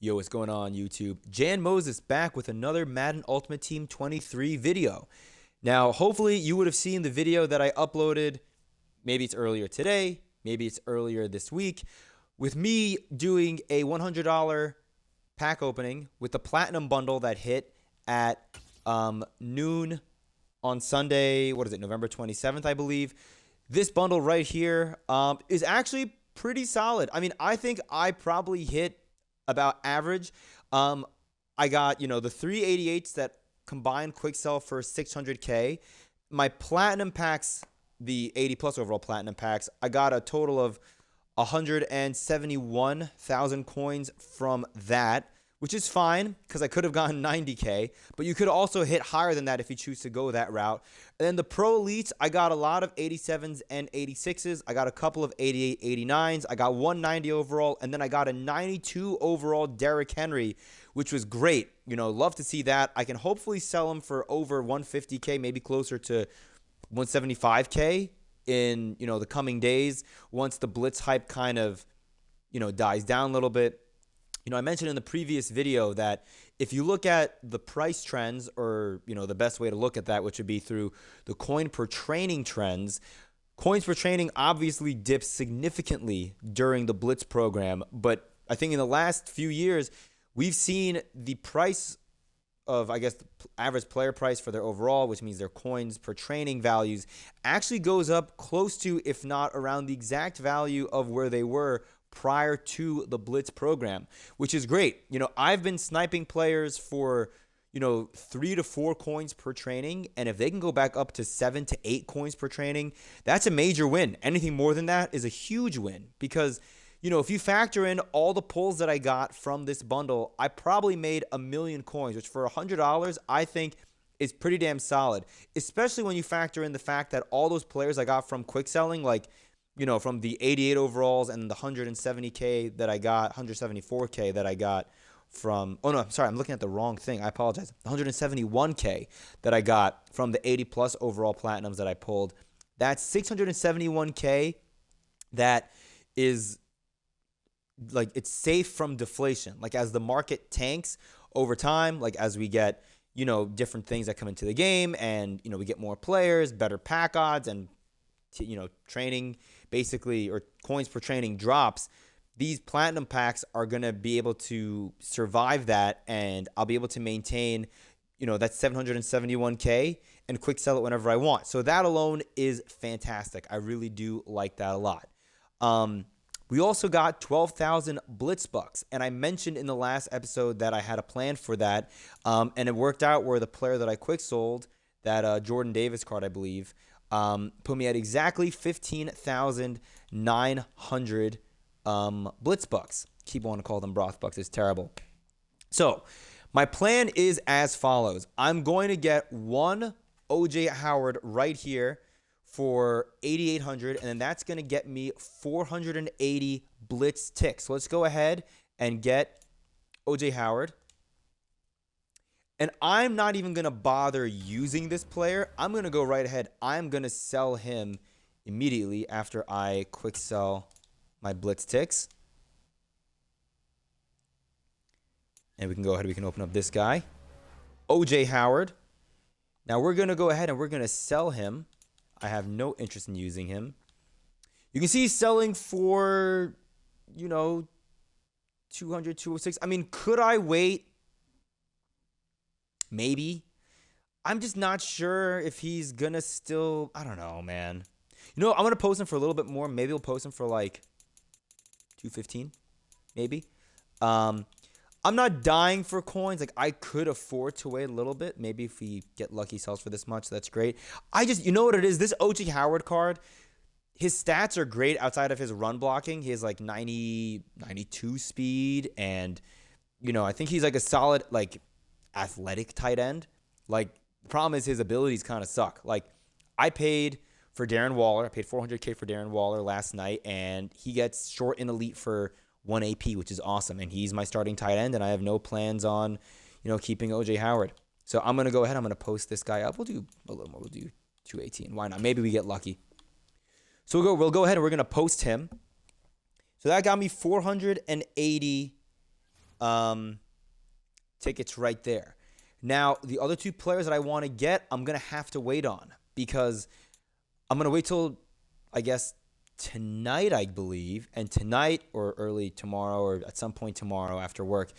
Yo, what's going on, YouTube? Jan Moses back with another Madden Ultimate Team 23 video. Now, hopefully you would have seen the video that I uploaded. Maybe it's earlier today, maybe it's earlier this week, with me doing a $100 pack opening with the Platinum Bundle that hit at noon on Sunday. What is it, November 27th, I believe. This bundle right here is actually pretty solid. I mean, I think I probably hit about average. I got, the 388s that combined quick sell for 600K. My platinum packs, the 80 plus overall platinum packs, I got a total of 171,000 coins from that, which is fine because I could have gotten 90K, but you could also hit higher than that if you choose to go that route. And then the Pro Elites, I got a lot of 87s and 86s. I got a couple of 88, 89s. I got 190 overall, and then I got a 92 overall Derrick Henry, which was great. Love to see that. I can hopefully sell him for over 150K, maybe closer to 175K in, the coming days once the Blitz hype kind of, dies down a little bit. I mentioned in the previous video that if you look at the price trends, or, the best way to look at that, which would be through the coin per training trends, coins per training obviously dips significantly during the Blitz program. But I think in the last few years, we've seen the price of, I guess, the average player price for their overall, which means their coins per training values, actually goes up close to, if not around the exact value of where they were prior to the Blitz program, which is great. I've been sniping players for, 3 to 4 coins per training. And if they can go back up to 7 to 8 coins per training, that's a major win. Anything more than that is a huge win because, if you factor in all the pulls that I got from this bundle, I probably made 1,000,000 coins, which for $100, I think is pretty damn solid, especially when you factor in the fact that all those players I got from quick selling, like, from the 88 overalls and the 170K that I got, 174K that I got from, oh no, I'm sorry, I'm looking at the wrong thing. I apologize. 171K that I got from the 80 plus overall platinums that I pulled. That's 671K that is like, it's safe from deflation. Like, as the market tanks over time, like as we get, different things that come into the game and, we get more players, better pack odds, and training basically, or coins per training drops, these platinum packs are going to be able to survive that, and I'll be able to maintain, that 771K and quick sell it whenever I want. So that alone is fantastic. I really do like that a lot. We also got 12,000 Blitz bucks, and I mentioned in the last episode that I had a plan for that, and it worked out where the player that I quick sold, that Jordan Davis card, I believe, put me at exactly 15,900 Blitz bucks. Keep wanting to call them broth bucks. It's terrible. So my plan is as follows. I'm going to get one OJ Howard right here for 8,800, and then that's going to get me 480 Blitz ticks. So let's go ahead and get OJ Howard. And I'm not even going to bother using this player. I'm going to go right ahead. I'm going to sell him immediately after I quick sell my Blitz ticks. And we can go ahead. We can open up this guy, OJ Howard. Now we're going to go ahead and we're going to sell him. I have no interest in using him. You can see he's selling for, 200, 206. I mean, could I wait? Maybe. I'm just not sure if he's going to still, I don't know, man. I'm going to post him for a little bit more. Maybe we'll post him for like 215, maybe. I'm not dying for coins. Like, I could afford to wait a little bit. Maybe if we get lucky sells for this much, that's great. I just, you know what it is? This OJ Howard card, his stats are great outside of his run blocking. He has like 92 speed. And, I think he's like a solid, like, athletic tight end. Like, the problem is his abilities kind of suck. Like, I paid for Darren Waller. I paid 400K for Darren Waller last night, and he gets short in elite for 1 AP, which is awesome. And he's my starting tight end, and I have no plans on, keeping OJ Howard. So I'm going to go ahead. I'm going to post this guy up. We'll do a little more. We'll do 218. Why not? Maybe we get lucky. So we'll go ahead and we're going to post him. So that got me 480 tickets right there. Now, the other two players that I want to get, I'm going to have to wait on because I'm going to wait till, I guess, tonight, I believe. And tonight or early tomorrow or at some point tomorrow after work,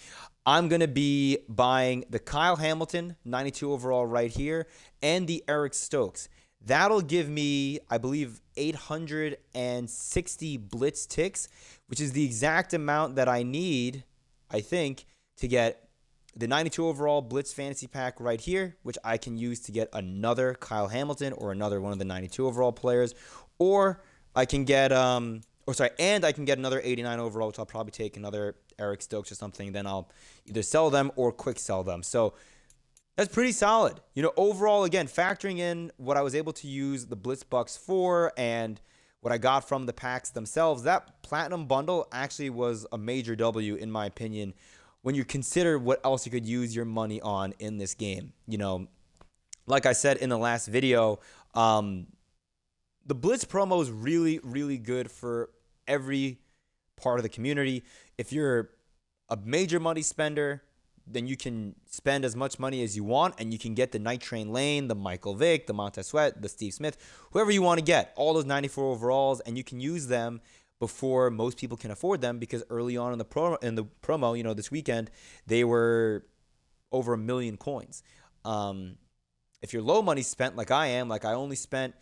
I'm going to be buying the Kyle Hamilton 92 overall right here and the Eric Stokes. That'll give me, I believe, 860 blitz ticks, which is the exact amount that I need, I think, to get the 92 overall blitz fantasy pack right here, which I can use to get another Kyle Hamilton or another one of the 92 overall players, or I can get and I can get another 89 overall, which I'll probably take another Eric Stokes or something. Then I'll either sell them or quick sell them. So that's pretty solid. Overall, again, factoring in what I was able to use the Blitz Bucks for and what I got from the packs themselves, that Platinum Bundle actually was a major W in my opinion when you consider what else you could use your money on in this game. Like I said in the last video, the Blitz promo is really, really good for every part of the community. If you're a major money spender, then you can spend as much money as you want, and you can get the Night Train Lane, the Michael Vick, the Montez Sweat, the Steve Smith, whoever you want to get, all those 94 overalls, and you can use them before most people can afford them because early on in the promo, this weekend, they were over 1 million coins. If you're low money spent like I am, like I only spent,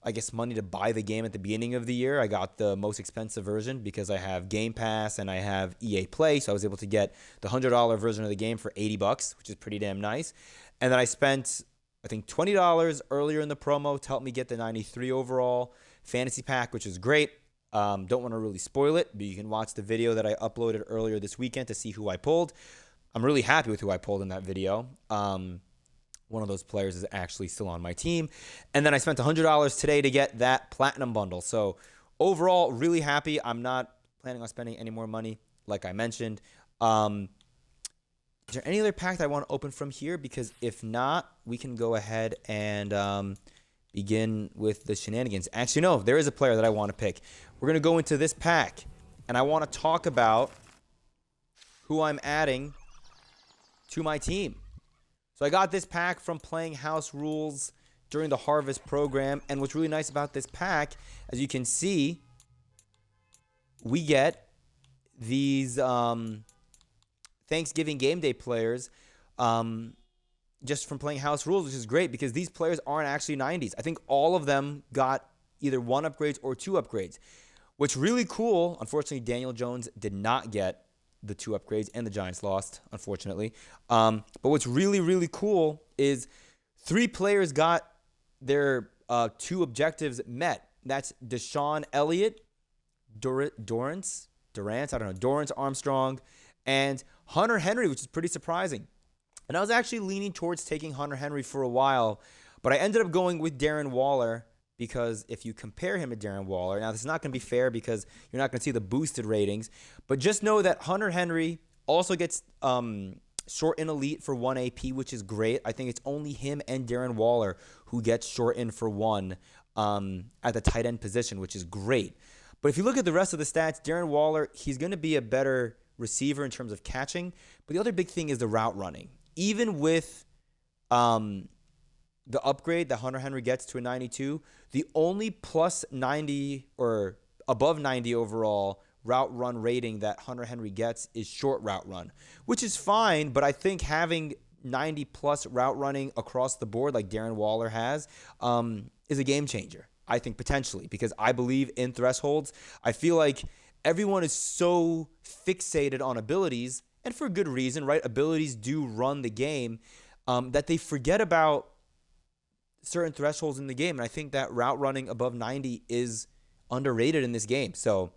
I guess, money to buy the game at the beginning of the year. I got the most expensive version because I have Game Pass and I have EA Play, so I was able to get the $100 version of the game for $80, which is pretty damn nice. And then I spent, I think, $20 earlier in the promo to help me get the 93 overall fantasy pack, which is great. Don't want to really spoil it, but you can watch the video that I uploaded earlier this weekend to see who I pulled. I'm really happy with who I pulled in that video. One of those players is actually still on my team. And then I spent $100 today to get that Platinum Bundle. So overall, really happy. I'm not planning on spending any more money, like I mentioned. Is there any other pack that I want to open from here? Because if not, we can go ahead and begin with the shenanigans. Actually, no, there is a player that I want to pick. We're going to go into this pack, and I want to talk about who I'm adding to my team. So I got this pack from playing House Rules during the Harvest program, and what's really nice about this pack, as you can see, we get these Thanksgiving Game Day players just from playing House Rules, which is great because these players aren't actually 90s. I think all of them got either 1 upgrades or 2 upgrades. What's really cool, unfortunately, Daniel Jones did not get the 2 upgrades and the Giants lost, unfortunately. But what's really, really cool is 3 players got their 2 objectives met. That's Deshaun Elliott, Dorrance Armstrong, and Hunter Henry, which is pretty surprising. And I was actually leaning towards taking Hunter Henry for a while, but I ended up going with Darren Waller because if you compare him to Darren Waller, now this is not going to be fair because you're not going to see the boosted ratings, but just know that Hunter Henry also gets short in elite for 1 AP, which is great. I think it's only him and Darren Waller who gets short in for 1 at the tight end position, which is great. But if you look at the rest of the stats, Darren Waller, he's going to be a better receiver in terms of catching, but the other big thing is the route running. Even with the upgrade that Hunter Henry gets to a 92, the only plus 90 or above 90 overall route run rating that Hunter Henry gets is short route run, which is fine, but I think having 90 plus route running across the board like Darren Waller has is a game changer, I think, potentially, because I believe in thresholds. I feel like everyone is so fixated on abilities, and for good reason, right? Abilities do run the game, that they forget about certain thresholds in the game. And I think that route running above 90 is underrated in this game. So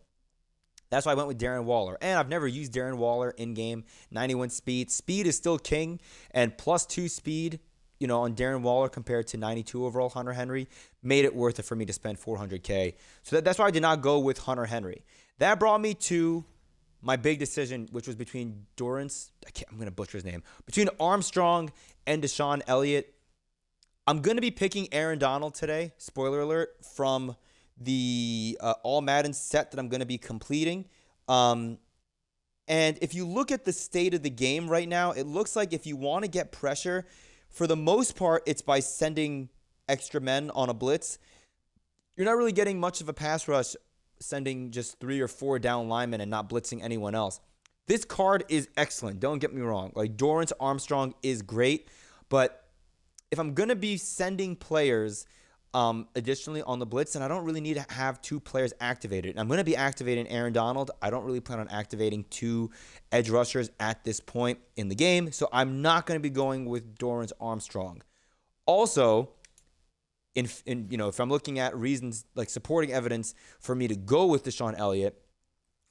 that's why I went with Darren Waller. And I've never used Darren Waller in-game. 91 speed. Speed is still king. And plus 2 speed, on Darren Waller compared to 92 overall Hunter Henry made it worth it for me to spend $400K. So that's why I did not go with Hunter Henry. That brought me to my big decision, which was between I'm going to butcher his name, between Armstrong and Deshaun Elliott. I'm going to be picking Aaron Donald today, spoiler alert, from the All Madden set that I'm going to be completing. And if you look at the state of the game right now, it looks like if you want to get pressure, for the most part, it's by sending extra men on a blitz. You're not really getting much of a pass rush sending just 3 or 4 down linemen and not blitzing anyone else. This card is excellent. Don't get me wrong. Like, Dorrance Armstrong is great, but if I'm going to be sending players additionally on the blitz, then I don't really need to have 2 players activated. And I'm going to be activating Aaron Donald. I don't really plan on activating 2 edge rushers at this point in the game, so I'm not going to be going with Dorrance Armstrong. Also, if I'm looking at reasons, like supporting evidence for me to go with DeShon Elliott,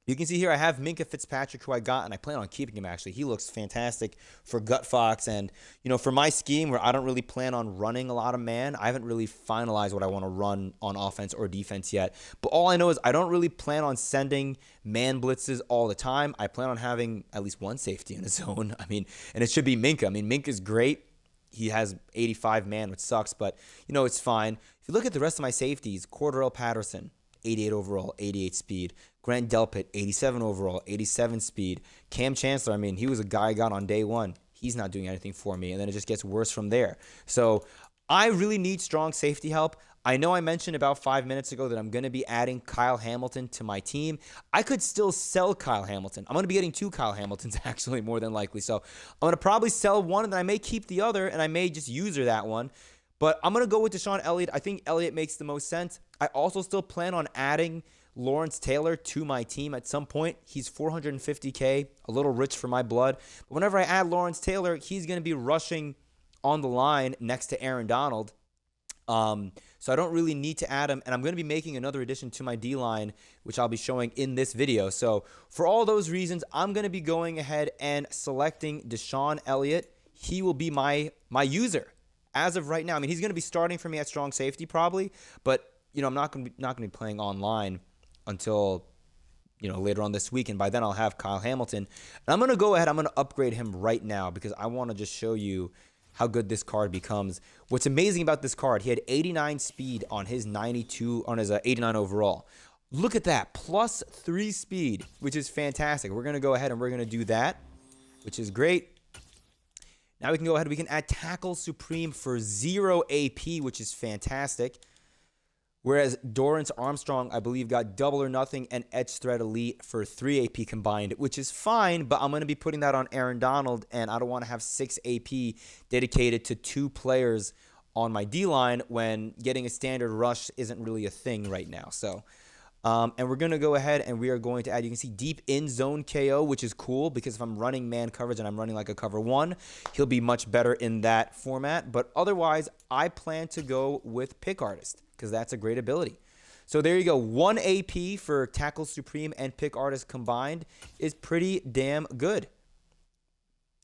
you can see here I have Minkah Fitzpatrick, who I got, and I plan on keeping him, actually. He looks fantastic for Gut Fox. And, for my scheme where I don't really plan on running a lot of man, I haven't really finalized what I want to run on offense or defense yet. But all I know is I don't really plan on sending man blitzes all the time. I plan on having at least one safety in a zone. And it should be Minkah. Minkah's great. He has 85 man, which sucks, but, it's fine. If you look at the rest of my safeties, Cordarrelle Patterson, 88 overall, 88 speed. Grant Delpit, 87 overall, 87 speed. Cam Chancellor, he was a guy I got on day one. He's not doing anything for me, and then it just gets worse from there. So I really need strong safety help. I know I mentioned about 5 minutes ago that I'm going to be adding Kyle Hamilton to my team. I could still sell Kyle Hamilton. I'm going to be getting 2 Kyle Hamiltons, actually, more than likely. So I'm going to probably sell one, and then I may keep the other, and I may just user that one. But I'm going to go with DeShon Elliott. I think Elliott makes the most sense. I also still plan on adding Lawrence Taylor to my team at some point. He's $450K, a little rich for my blood. But whenever I add Lawrence Taylor, he's going to be rushing on the line next to Aaron Donald. So I don't really need to add him. And I'm going to be making another addition to my D-line, which I'll be showing in this video. So for all those reasons, I'm going to be going ahead and selecting DeShon Elliott. He will be my user as of right now. He's going to be starting for me at strong safety probably, but I'm not going to be playing online until later on this week, and by then I'll have Kyle Hamilton. And I'm going to go ahead, I'm going to upgrade him right now because I want to just show you how good this card becomes. What's amazing about this card, he had 89 speed on his 89 overall. Look at that, plus 3 speed, which is fantastic. We're going to go ahead and we're going to do that, which is great. Now we can go ahead, we can add Tackle Supreme for 0 AP, which is fantastic. Whereas Dorrance Armstrong, I believe, got Double or Nothing and Edge Threat Elite for 3 AP combined, which is fine, but I'm going to be putting that on Aaron Donald, and I don't want to have 6 AP dedicated to 2 players on my D-line when getting a standard rush isn't really a thing right now. So, and we're going to go ahead and we are going to add, you can see Deep In Zone KO, which is cool because if I'm running man coverage and I'm running like a cover 1, he'll be much better in that format. But otherwise, I plan to go with Pick Artist because that's a great ability. So there you go. 1 AP for Tackle Supreme and Pick Artist combined is pretty damn good.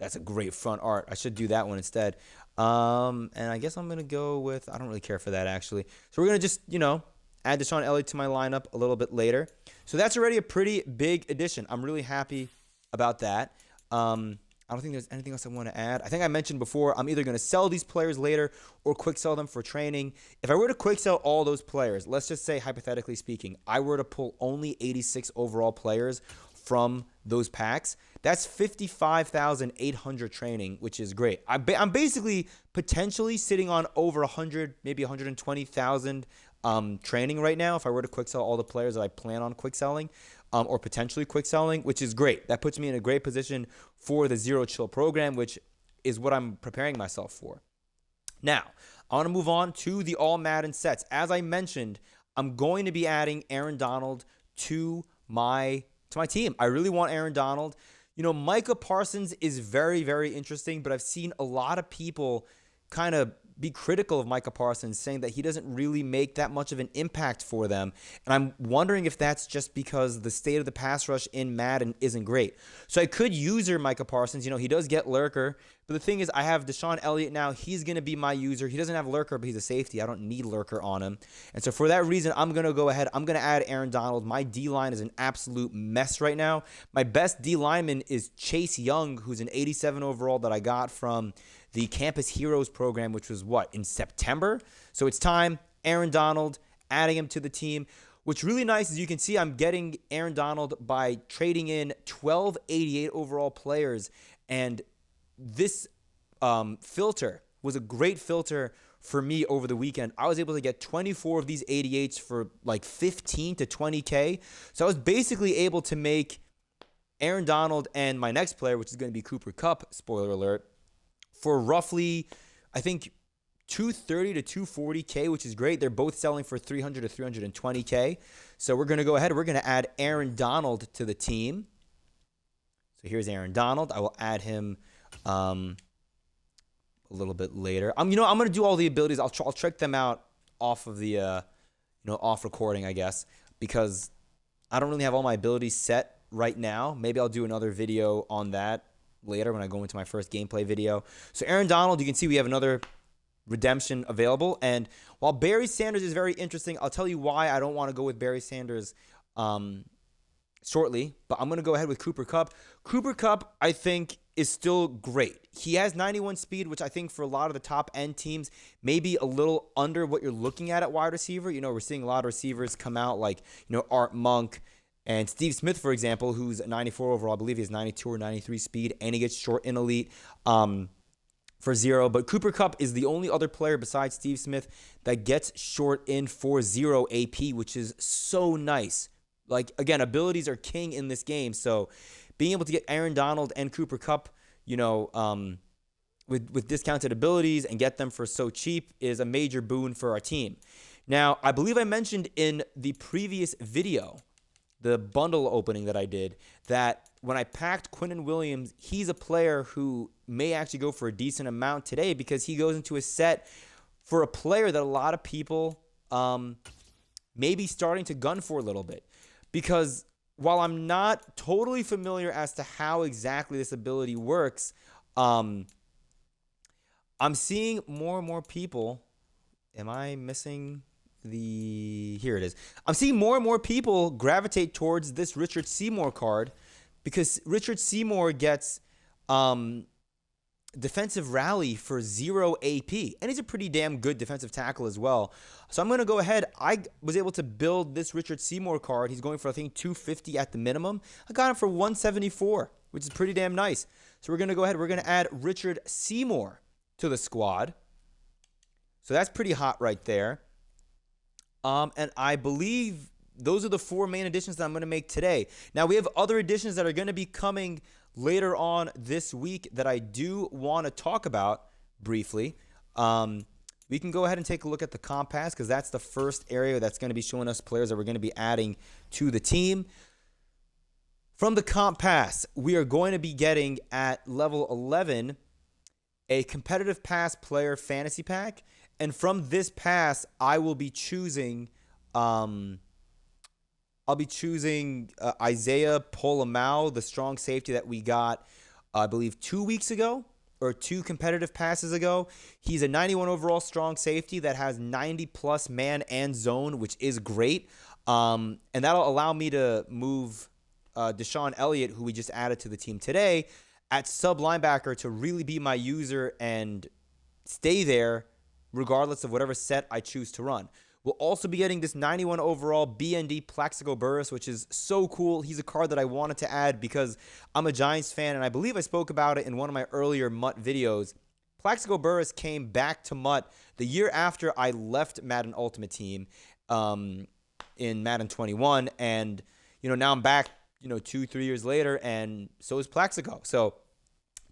That's a great front art. I should do that one instead. And I guess I'm going to go with, I don't really care for that actually. So we're going to just, add DeShon Elliott to my lineup a little bit later. So that's already a pretty big addition. I'm really happy about that. I don't think there's anything else I want to add. I think I mentioned before, I'm either going to sell these players later or quick sell them for training. If I were to quick sell all those players, let's just say hypothetically speaking, I were to pull only 86 overall players from those packs, that's 55,800 training, which is great. I'm basically potentially sitting on over 100, maybe 120,000 training right now if I were to quick sell all the players that I plan on quick selling or potentially quick selling, which is great. That puts me in a great position for the Zero Chill program, which is what I'm preparing myself for. Now, I want to move on to the All Madden sets. As I mentioned, I'm going to be adding Aaron Donald to my team. I really want Aaron Donald. Micah Parsons is very, very interesting, but I've seen a lot of people kind of be critical of Micah Parsons, saying that he doesn't really make that much of an impact for them. And I'm wondering if that's just because the state of the pass rush in Madden isn't great. So I could user Micah Parsons. He does get Lurker. But the thing is, I have DeShon Elliott now. He's going to be my user. He doesn't have Lurker, but he's a safety. I don't need Lurker on him. And so for that reason, I'm going to go ahead. I'm going to add Aaron Donald. My D-line is an absolute mess right now. My best D-lineman is Chase Young, who's an 87 overall that I got from the Campus Heroes program, which was in September? So it's time. Aaron Donald, adding him to the team. What's really nice is you can see I'm getting Aaron Donald by trading in 12 88 overall players. And this filter was a great filter for me over the weekend. I was able to get 24 of these 88s for like 15 to 20K. So I was basically able to make Aaron Donald and my next player, which is going to be Cooper Kupp, spoiler alert, for roughly, I think, 230 to 240K, which is great. They're both selling for 300 to 320K. So we're going to go ahead. We're going to add Aaron Donald to the team. So here's Aaron Donald. I will add him a little bit later. I'm going to do all the abilities. I'll check them out off of the, off recording, I guess, because I don't really have all my abilities set right now. Maybe I'll do another video on that later when I go into my first gameplay video. So Aaron Donald, you can see we have another redemption available. And while Barry Sanders is very interesting, I'll tell you why I don't want to go with Barry Sanders shortly, but I'm going to go ahead with Cooper Kupp. Cooper Kupp, I think, is still great. He has 91 speed, which I think for a lot of the top end teams may be a little under what you're looking at wide receiver. We're seeing a lot of receivers come out like, Art Monk and Steve Smith, for example, who's 94 overall. I believe he has 92 or 93 speed, and he gets short in elite for 0. But Cooper Kupp is the only other player besides Steve Smith that gets short in for 0 AP, which is so nice. Like, again, abilities are king in this game. So being able to get Aaron Donald and Cooper Kupp, with discounted abilities and get them for so cheap is a major boon for our team. Now, I believe I mentioned in the previous video, the bundle opening that I did, that when I packed Quinnen Williams, he's a player who may actually go for a decent amount today because he goes into a set for a player that a lot of people may be starting to gun for a little bit. Because while I'm not totally familiar as to how exactly this ability works, I'm seeing more and more people. Am I missing here it is. I'm seeing more and more people gravitate towards this Richard Seymour card because Richard Seymour gets defensive rally for 0 AP, and he's a pretty damn good defensive tackle as well. So I'm going to go ahead. I was able to build this Richard Seymour card. He's going for, I think, 250 at the minimum. I got him for 174, which is pretty damn nice. So we're going to go ahead. We're going to add Richard Seymour to the squad. So that's pretty hot right there. And I believe those are the 4 main additions that I'm going to make today. Now, we have other additions that are going to be coming later on this week that I do want to talk about briefly. We can go ahead and take a look at the comp pass because that's the first area that's going to be showing us players that we're going to be adding to the team. From the comp pass, we are going to be getting at level 11 a competitive pass player fantasy pack. And from this pass, I will be choosing Isaiah Polamau, the strong safety that we got, I believe, 2 weeks ago or 2 competitive passes ago. He's a 91 overall strong safety that has 90-plus man and zone, which is great. And that'll allow me to move Deshaun Elliott, who we just added to the team today, at sub linebacker to really be my user and stay there regardless of whatever set I choose to run. We'll also be getting this 91 overall BND Plaxico Burress, which is so cool. He's a card that I wanted to add because I'm a Giants fan, and I believe I spoke about it in one of my earlier MUT videos. Plaxico Burress came back to MUT the year after I left Madden Ultimate Team in Madden 21, and now I'm back 2-3 years later, and so is Plaxico. So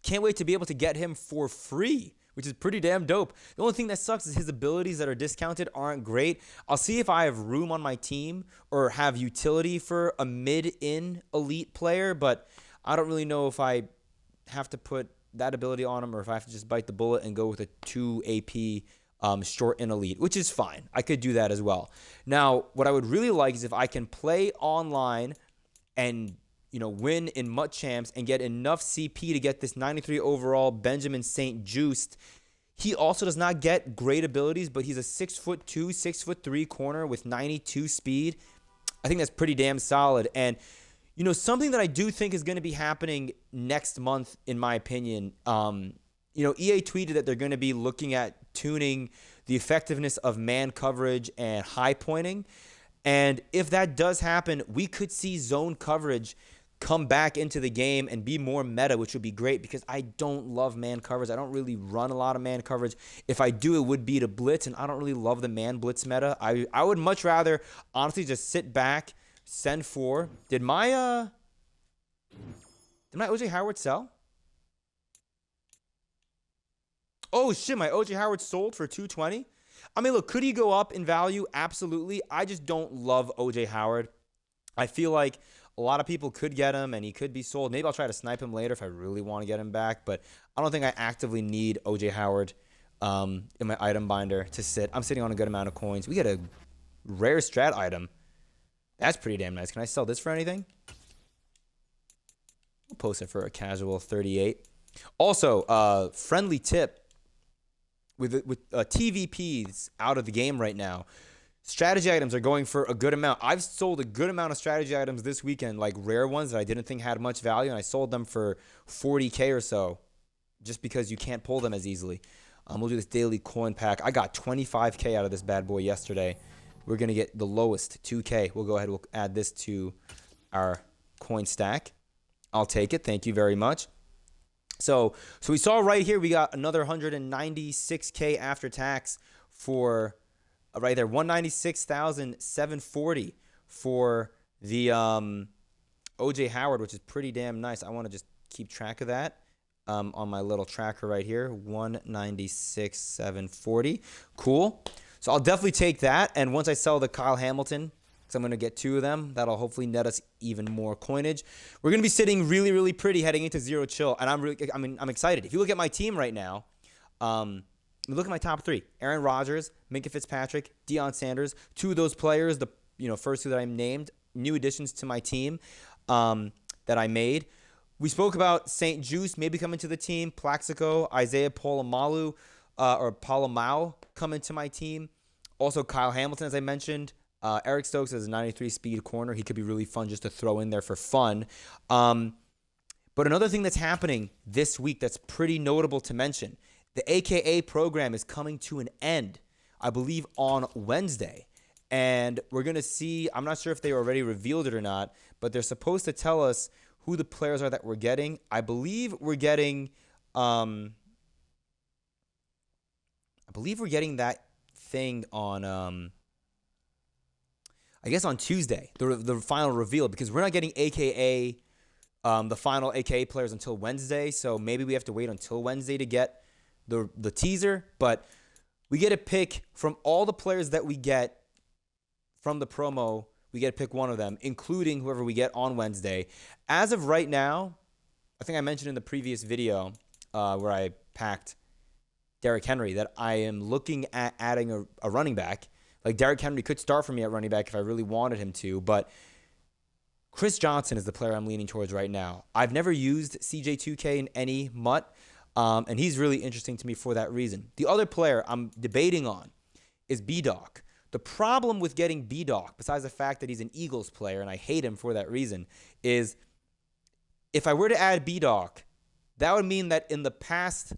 can't wait to be able to get him for free, which is pretty damn dope. The only thing that sucks is his abilities that are discounted aren't great. I'll see if I have room on my team or have utility for a mid-in elite player, but I don't really know if I have to put that ability on him or if I have to just bite the bullet and go with a 2 AP short in elite, which is fine. I could do that as well. Now, what I would really like is if I can play online and win in MUT Champs and get enough CP to get this 93 overall Benjamin St. Just. He also does not get great abilities, but he's a 6'2", 6'3" corner with 92 speed. I think that's pretty damn solid. And, something that I do think is going to be happening next month, in my opinion, EA tweeted that they're going to be looking at tuning the effectiveness of man coverage and high pointing. And if that does happen, we could see zone coverage come back into the game and be more meta, which would be great because I don't love man coverage. I don't really run a lot of man coverage. If I do, it would be to blitz, and I don't really love the man blitz meta. I would much rather honestly just sit back, send four. Did my OJ Howard sell? Oh shit, my OJ Howard sold for 220. I mean, look, could he go up in value? Absolutely. I just don't love OJ Howard. I feel like a lot of people could get him and he could be sold. Maybe I'll try to snipe him later if I really want to get him back, but I don't think I actively need OJ Howard in my item binder to sit. I'm sitting on a good amount of coins. We get a rare strat item. That's pretty damn nice. Can I sell this for anything? We'll post it for a casual 38. Also, friendly tip. With TVPs out of the game right now, strategy items are going for a good amount. I've sold a good amount of strategy items this weekend, like rare ones that I didn't think had much value, and I sold them for 40K or so just because you can't pull them as easily. We'll do this daily coin pack. I got 25K out of this bad boy yesterday. We're going to get the lowest, 2K. We'll go ahead. We'll add this to our coin stack. I'll take it. Thank you very much. So we saw right here, we got another 196K after tax for right there, 196,740 for the OJ Howard, which is pretty damn nice. I want to just keep track of that on my little tracker right here, 196,740. Cool. So I'll definitely take that. And once I sell the Kyle Hamilton, because I'm going to get two of them. That'll hopefully net us even more coinage. We're going to be sitting really, really pretty heading into Zero Chill, and I'm excited. If you look at my team right now, look at my top three: Aaron Rodgers, Minkah Fitzpatrick, Deion Sanders. Two of those players, the first two that I named, new additions to my team that I made. We spoke about St. Juice maybe coming to the team, Plaxico, Isaiah Polamalu or Polamalu coming to my team. Also Kyle Hamilton, as I mentioned. Eric Stokes has a 93 speed corner. He could be really fun just to throw in there for fun. But another thing that's happening this week that's pretty notable to mention, the AKA program is coming to an end, I believe, on Wednesday. And we're going to see, I'm not sure if they already revealed it or not, but they're supposed to tell us who the players are that we're getting. I believe we're getting that thing on I guess on Tuesday, the final reveal, because we're not getting AKA, the final AKA players until Wednesday. So maybe we have to wait until Wednesday to get the teaser. But we get a pick from all the players that we get from the promo. We get to pick one of them, including whoever we get on Wednesday. As of right now, I think I mentioned in the previous video where I packed Derrick Henry that I am looking at adding a running back. Like, Derrick Henry could start for me at running back if I really wanted him to, but Chris Johnson is the player I'm leaning towards right now. I've never used CJ2K in any MUT, and he's really interesting to me for that reason. The other player I'm debating on is B-Doc. The problem with getting B-Doc, besides the fact that he's an Eagles player, and I hate him for that reason, is if I were to add B-Doc, that would mean that in the past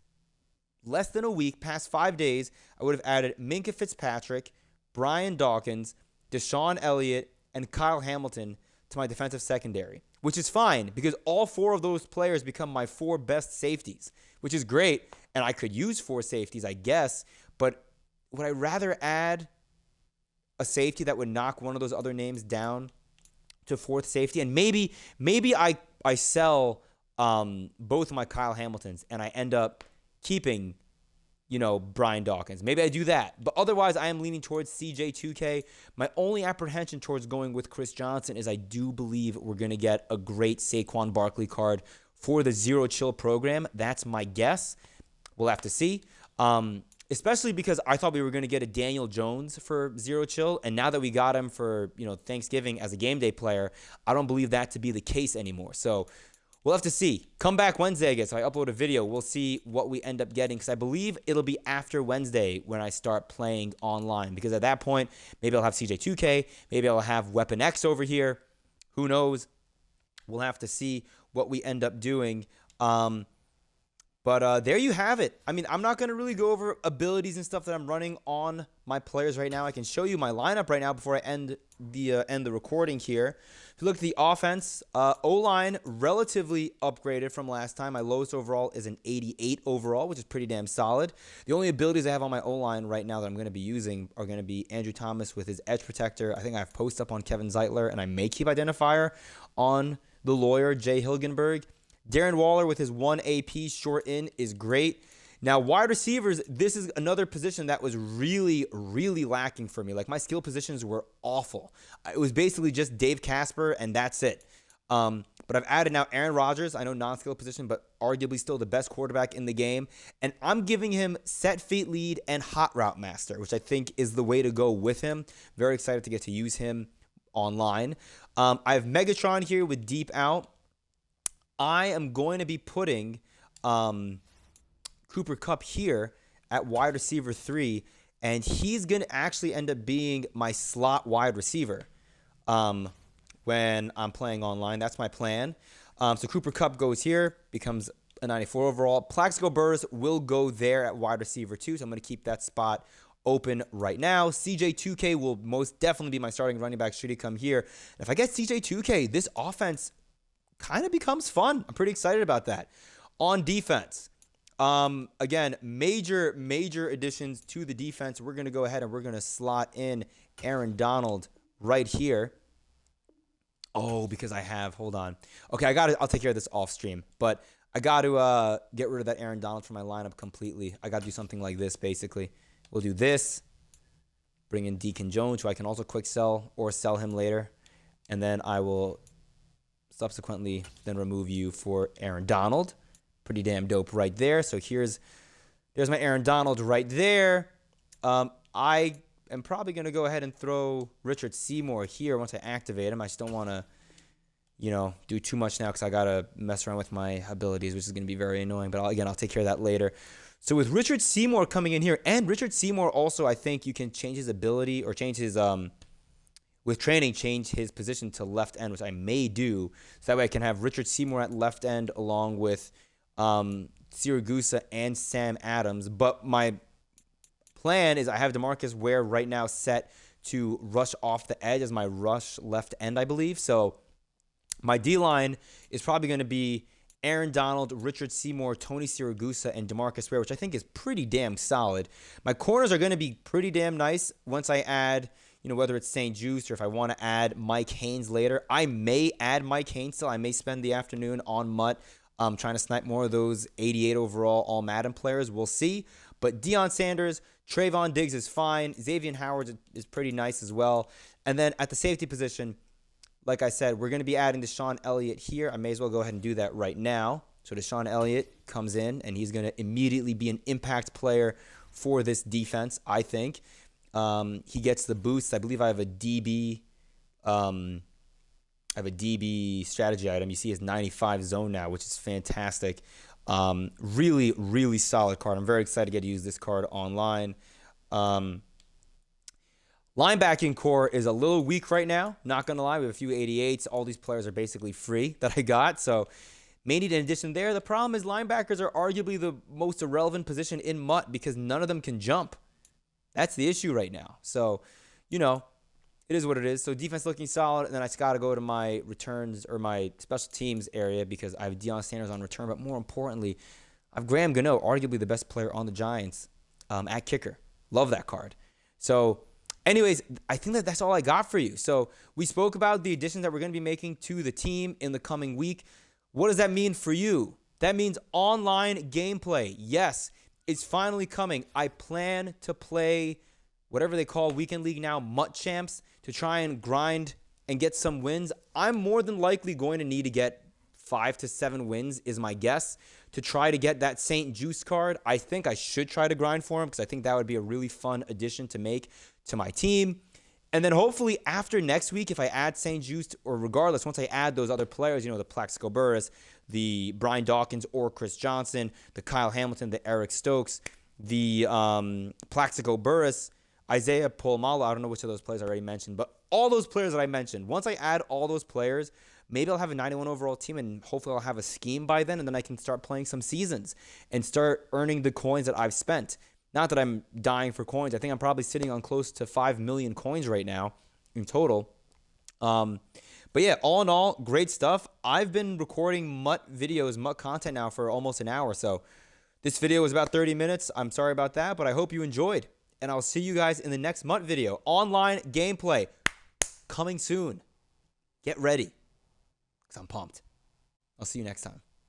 less than a week, past 5 days, I would have added Minkah Fitzpatrick, Brian Dawkins, Deshaun Elliott, and Kyle Hamilton to my defensive secondary, which is fine because all four of those players become my four best safeties, which is great. And I could use four safeties, I guess, but would I rather add a safety that would knock one of those other names down to fourth safety? And maybe I sell both of my Kyle Hamiltons and I end up keeping Brian Dawkins. Maybe I do that. But otherwise, I am leaning towards CJ2K. My only apprehension towards going with Chris Johnson is I do believe we're going to get a great Saquon Barkley card for the Zero Chill program. That's my guess. We'll have to see. Especially because I thought we were going to get a Daniel Jones for Zero Chill. And now that we got him for Thanksgiving as a game day player, I don't believe that to be the case anymore. So we'll have to see. Come back Wednesday, I guess. If I upload a video, we'll see what we end up getting. Because I believe it'll be after Wednesday when I start playing online. Because at that point, maybe I'll have CJ2K. Maybe I'll have Weapon X over here. Who knows? We'll have to see what we end up doing. But there you have it. I mean, I'm not going to really go over abilities and stuff that I'm running on my players right now. I can show you my lineup right now before I end the recording here. If you look at the offense, O-line relatively upgraded from last time. My lowest overall is an 88 overall, which is pretty damn solid. The only abilities I have on my O-line right now that I'm going to be using are going to be Andrew Thomas with his edge protector. I think I have post up on Kevin Zeitler, and I may keep identifier on the lawyer, Jay Hilgenberg. Darren Waller with his 1 AP short in is great. Now, wide receivers, this is another position that was really, really lacking for me. Like, my skill positions were awful. It was basically just Dave Casper, and that's it. But I've added now Aaron Rodgers. I know non-skill position, but arguably still the best quarterback in the game. And I'm giving him set feet lead and hot route master, which I think is the way to go with him. Very excited to get to use him online. I have Megatron here with deep out. I am going to be putting Cooper Kupp here at wide receiver 3, and he's going to actually end up being my slot wide receiver when I'm playing online. That's my plan. So Cooper Kupp goes here, becomes a 94 overall. Plaxico Burress will go there at wide receiver 2, so I'm going to keep that spot open right now. CJ2K will most definitely be my starting running back should he come here. And if I get CJ2K, this offense kind of becomes fun. I'm pretty excited about that. On defense, again, major additions to the defense. We're going to go ahead and we're going to slot in Aaron Donald right here. Oh, because I have, hold on. Okay, I'll take care of this off stream, but I got to get rid of that Aaron Donald from my lineup completely. I got to do something like this, basically. We'll do this, bring in Deacon Jones, who I can also quick sell or sell him later, and then I will subsequently then remove you for Aaron Donald. Pretty damn dope right there. So there's my Aaron Donald right there. I am probably going to go ahead and throw Richard Seymour here once I activate him. I just don't want to, do too much now because I got to mess around with my abilities, which is going to be very annoying. But I'll take care of that later. So with Richard Seymour coming in here, and Richard Seymour also, I think you can change his ability or change his with training, change his position to left end, which I may do. So that way I can have Richard Seymour at left end along with Siragusa and Sam Adams. But my plan is I have DeMarcus Ware right now set to rush off the edge as my rush left end, I believe. So my D-line is probably going to be Aaron Donald, Richard Seymour, Tony Siragusa, and DeMarcus Ware, which I think is pretty damn solid. My corners are going to be pretty damn nice once I add, whether it's St. Juice or if I want to add Mike Haynes later. I may add Mike Haynes still. I may spend the afternoon on Mutt trying to snipe more of those 88 overall all Madden players. We'll see. But Deion Sanders, Trayvon Diggs is fine. Xavier Howard is pretty nice as well. And then at the safety position, like I said, we're going to be adding Deshaun Elliott here. I may as well go ahead and do that right now. So Deshaun Elliott comes in, and he's going to immediately be an impact player for this defense, I think. He gets the boost. I believe I have a DB strategy item. You see his 95 zone now, which is fantastic. Really, really solid card. I'm very excited to get to use this card online. Linebacking core is a little weak right now. Not going to lie. We have a few 88s. All these players are basically free that I got. So may need an addition there. The problem is linebackers are arguably the most irrelevant position in Mutt because none of them can jump. That's the issue right now. So, it is what it is. So defense looking solid. And then I just got to go to my returns or my special teams area because I have Deion Sanders on return. But more importantly, I have Graham Gano, arguably the best player on the Giants at kicker. Love that card. So anyways, I think that's all I got for you. So we spoke about the additions that we're going to be making to the team in the coming week. What does that mean for you? That means online gameplay. Yes, it's finally coming. I plan to play whatever they call Weekend League now, Mutt Champs, to try and grind and get some wins. I'm more than likely going to need to get 5 to 7 wins is my guess to try to get that St. Juice card. I think I should try to grind for him because I think that would be a really fun addition to make to my team. And then hopefully after next week, if I add St. Juice, or regardless, once I add those other players, the Plaxico Burress, the Brian Dawkins or Chris Johnson, the Kyle Hamilton, the Eric Stokes, the Plaxico Burress, Isaiah Polamalu, I don't know which of those players I already mentioned, but all those players that I mentioned, once I add all those players, maybe I'll have a 91 overall team, and hopefully I'll have a scheme by then, and then I can start playing some seasons and start earning the coins that I've spent. Not that I'm dying for coins. I think I'm probably sitting on close to 5 million coins right now in total. But yeah, all in all, great stuff. I've been recording MUT videos, MUT content now for almost an hour. So this video was about 30 minutes. I'm sorry about that, but I hope you enjoyed. And I'll see you guys in the next MUT video. Online gameplay coming soon. Get ready, because I'm pumped. I'll see you next time.